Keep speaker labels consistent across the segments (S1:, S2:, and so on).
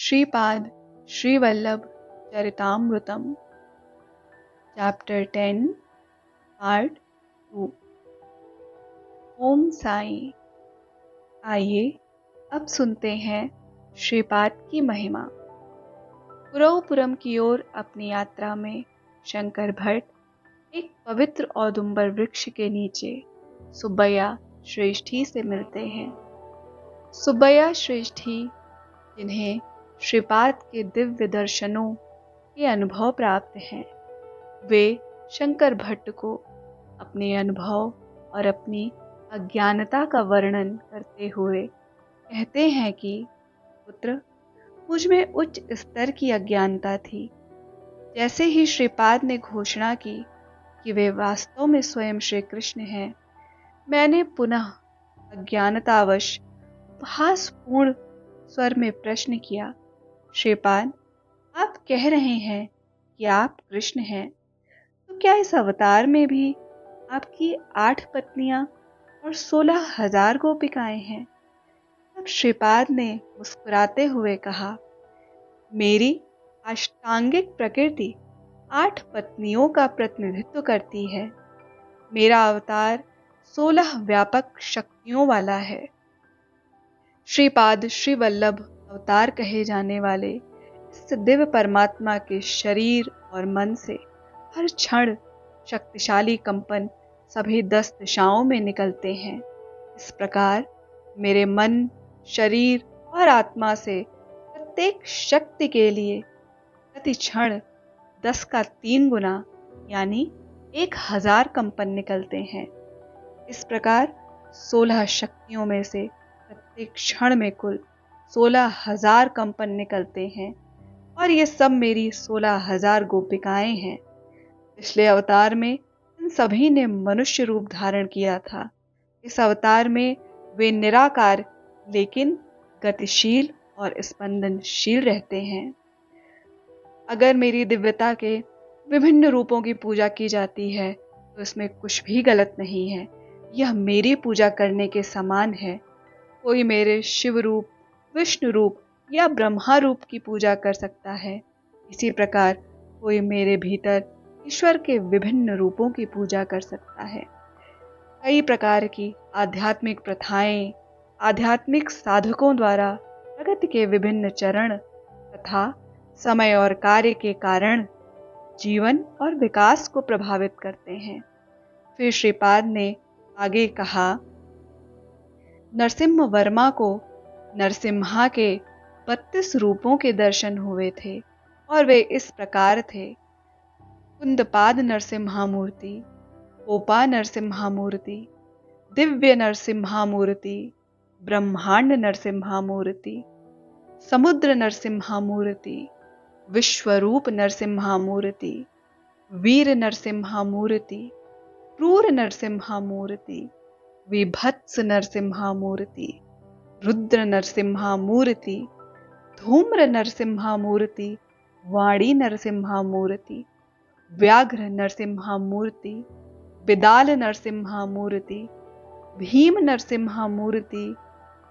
S1: Shripad Shrivallabh Charitamritam chapter 10 part 2। ओम साईं। आइए अब सुनते हैं श्रीपाद की महिमा। कुरवपुरम की ओर अपनी यात्रा में शंकर भट्ट एक पवित्र औदुंबर वृक्ष के नीचे सुब्बैया श्रेष्ठी से मिलते हैं। सुब्बैया श्रेष्ठी, जिन्हें श्रीपाद के दिव्य दर्शनों के अनुभव प्राप्त हैं, वे शंकर भट्ट को अपने अनुभव और अपनी अज्ञानता का वर्णन करते हुए कहते हैं कि पुत्र, मुझ में उच्च स्तर की अज्ञानता थी। जैसे ही श्रीपाद ने घोषणा की कि वे वास्तव में स्वयं श्री कृष्ण हैं, मैंने पुनः अज्ञानतावश उपहासपूर्ण स्वर में प्रश्न किया, श्रीपाद, आप कह रहे हैं कि आप कृष्ण हैं, तो क्या इस अवतार में भी आपकी 8 पत्नियां और 16,000 गोपिकाएं हैं? तब श्रीपाद ने मुस्कुराते हुए कहा, मेरी अष्टांगिक प्रकृति 8 पत्नियों का प्रतिनिधित्व करती है। मेरा अवतार 16 व्यापक शक्तियों वाला है। श्रीपाद श्रीवल्लभ अवतार कहे जाने वाले इस दिव्य परमात्मा के शरीर और मन से हर क्षण शक्तिशाली कंपन सभी 10 दिशाओं में निकलते हैं। इस प्रकार मेरे मन, शरीर और आत्मा से प्रत्येक शक्ति के लिए प्रति क्षण 10 का 3 गुना यानी 1000 कंपन निकलते हैं। इस प्रकार 16 शक्तियों में से प्रत्येक क्षण में कुल 16,000 कंपन निकलते हैं और ये सब मेरी 16,000 गोपिकाएं हैं। पिछले अवतार में इन सभी ने मनुष्य रूप धारण किया था। इस अवतार में वे निराकार लेकिन गतिशील और स्पंदनशील रहते हैं। अगर मेरी दिव्यता के विभिन्न रूपों की पूजा की जाती है तो इसमें कुछ भी गलत नहीं है। यह मेरी पूजा करने के समान है। कोई मेरे शिव रूप, विष्णु रूप या ब्रह्मा रूप की पूजा कर सकता है। इसी प्रकार कोई मेरे भीतर ईश्वर के विभिन्न रूपों की पूजा कर सकता है। कई प्रकार की आध्यात्मिक प्रथाएं आध्यात्मिक साधकों द्वारा प्रगति के विभिन्न चरण तथा समय और कार्य के कारण जीवन और विकास को प्रभावित करते हैं। फिर श्रीपाद ने आगे कहा, नरसिम्हा वर्मा को नरसिम्हा के 32 रूपों के दर्शन हुए थे और वे इस प्रकार थे: कुंदपाद नरसिम्हा मूर्ति, कोपा नरसिम्हा मूर्ति, दिव्य नरसिम्हा मूर्ति, ब्रह्मांड नरसिम्हा मूर्ति, समुद्र नरसिम्हा मूर्ति, विश्वरूप नरसिम्हा मूर्ति, वीर नरसिम्हा मूर्ति, क्रूर नरसिम्हा मूर्ति, विभत्स नरसिम्हा मूर्ति, रुद्र नरसिम्हा मूर्ति, धूम्र नरसिम्हा मूर्ति, वाणी नरसिम्हा मूर्ति, व्याघ्र नरसिम्हा मूर्ति, बिदाल नरसिम्हा मूर्ति, भीम नरसिम्हा मूर्ति,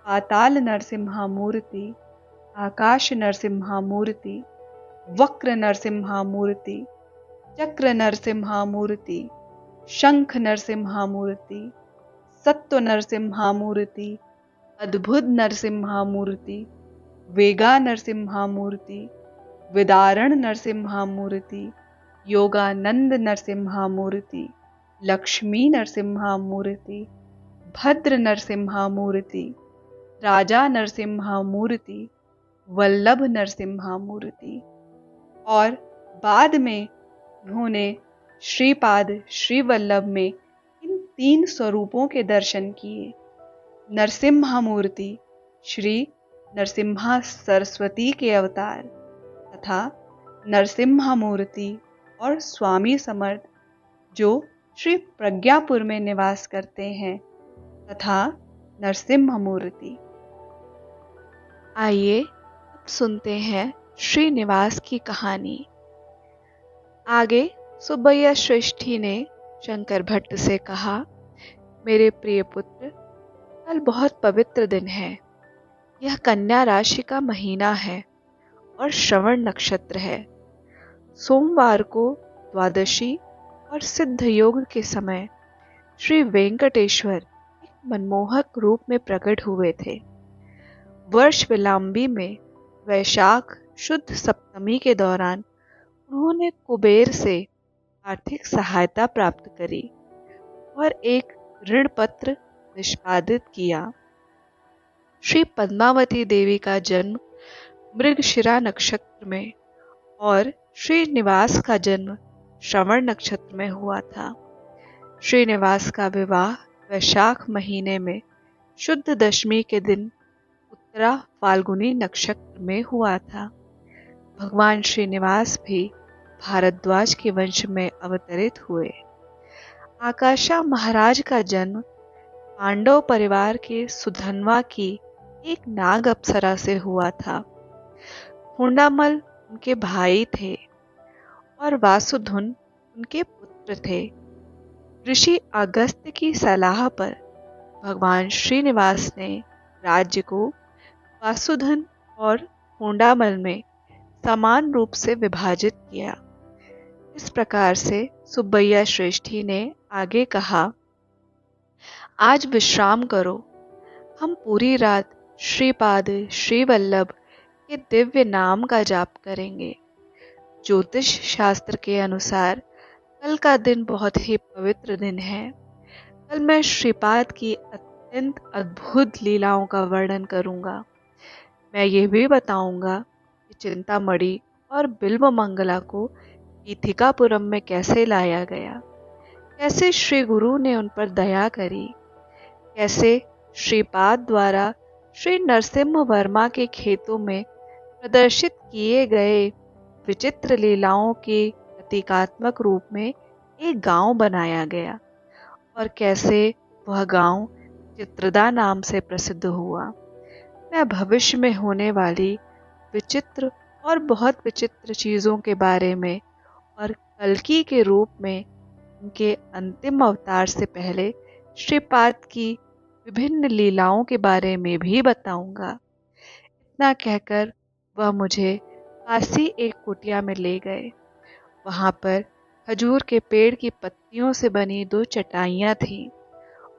S1: पाताल नरसिम्हा मूर्ति, आकाश नरसिम्हा मूर्ति, वक्र नरसिम्हा मूर्ति, चक्र नरसिम्हा मूर्ति, शंख नरसिम्हा मूर्ति, सत्व नरसिम्हा मूर्ति, अद्भुत नरसिम्हा मूर्ति, वेगा नरसिम्हा मूर्ति, विदारण नरसिम्हा मूर्ति, योगानंद नरसिम्हा मूर्ति, लक्ष्मी नरसिम्हा मूर्ति, भद्र नरसिम्हा मूर्ति, राजा नरसिम्हा मूर्ति, वल्लभ नरसिम्हा मूर्ति। और बाद में उन्होंने श्रीपाद श्रीवल्लभ में इन 3 स्वरूपों के दर्शन किए। नरसिम्हा मूर्ति श्री नरसिम्हा सरस्वती के अवतार तथा नरसिम्हा मूर्ति और स्वामी समर्थ जो श्री प्रज्ञापुर में निवास करते हैं तथा नरसिम्हा मूर्ति। आइए अब सुनते हैं श्रीनिवास की कहानी। आगे सुब्बैया श्रेष्ठी ने शंकर भट्ट से कहा, मेरे प्रिय पुत्र, कल बहुत पवित्र दिन है। यह कन्या राशि का महीना है और श्रवण नक्षत्र है। सोमवार को द्वादशी और सिद्ध योग के समय श्री वेंकटेश्वर एक मनमोहक रूप में प्रकट हुए थे। वर्ष विलांबी में वैशाख शुद्ध सप्तमी के दौरान उन्होंने कुबेर से आर्थिक सहायता प्राप्त करी और एक ऋण पत्र निष्पादित किया। श्री पद्मावती देवी का जन्म मृगशिरा नक्षत्र में और श्रीनिवास का जन्म श्रवण नक्षत्र में हुआ था। श्रीनिवास का विवाह वैशाख महीने में शुद्ध दशमी के दिन उत्तरा फाल्गुनी नक्षत्र में हुआ था। भगवान श्रीनिवास भी भारद्वाज के वंश में अवतरित हुए। आकाशा महाराज का जन्म पांडव परिवार के सुधन्वा की एक नाग अप्सरा से हुआ था। हुंडामल उनके भाई थे और वासुधुन उनके पुत्र थे। ऋषि अगस्त्य की सलाह पर भगवान श्रीनिवास ने राज्य को वासुधन और हुंडामल में समान रूप से विभाजित किया। इस प्रकार से सुब्बैया श्रेष्ठी ने आगे कहा, आज विश्राम करो। हम पूरी रात श्रीपाद श्रीवल्लभ के दिव्य नाम का जाप करेंगे। ज्योतिष शास्त्र के अनुसार कल का दिन बहुत ही पवित्र दिन है। कल मैं श्रीपाद की अत्यंत अद्भुत लीलाओं का वर्णन करूंगा। मैं ये भी बताऊंगा कि चिंतामणि और बिल्वमंगला को पीठिकापुरम में कैसे लाया गया, कैसे श्री गुरु ने उन पर दया करी, कैसे श्रीपाद द्वारा श्री नरसिम्हा वर्मा के खेतों में प्रदर्शित किए गए विचित्र लीलाओं के प्रतीकात्मक रूप में एक गांव बनाया गया और कैसे वह गांव चित्रदा नाम से प्रसिद्ध हुआ। मैं भविष्य में होने वाली विचित्र और बहुत विचित्र चीज़ों के बारे में और कल्कि के रूप में उनके अंतिम अवतार से पहले श्रीपाद की विभिन्न लीलाओं के बारे में भी बताऊंगा। इतना कहकर वह मुझे काशी एक कुटिया में ले गए। वहाँ पर खजूर के पेड़ की पत्तियों से बनी 2 चटाइयाँ थीं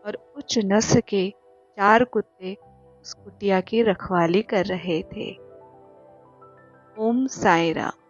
S1: और उच्च नस्ल के 4 कुत्ते उस कुटिया की रखवाली कर रहे थे। ओम साई राम।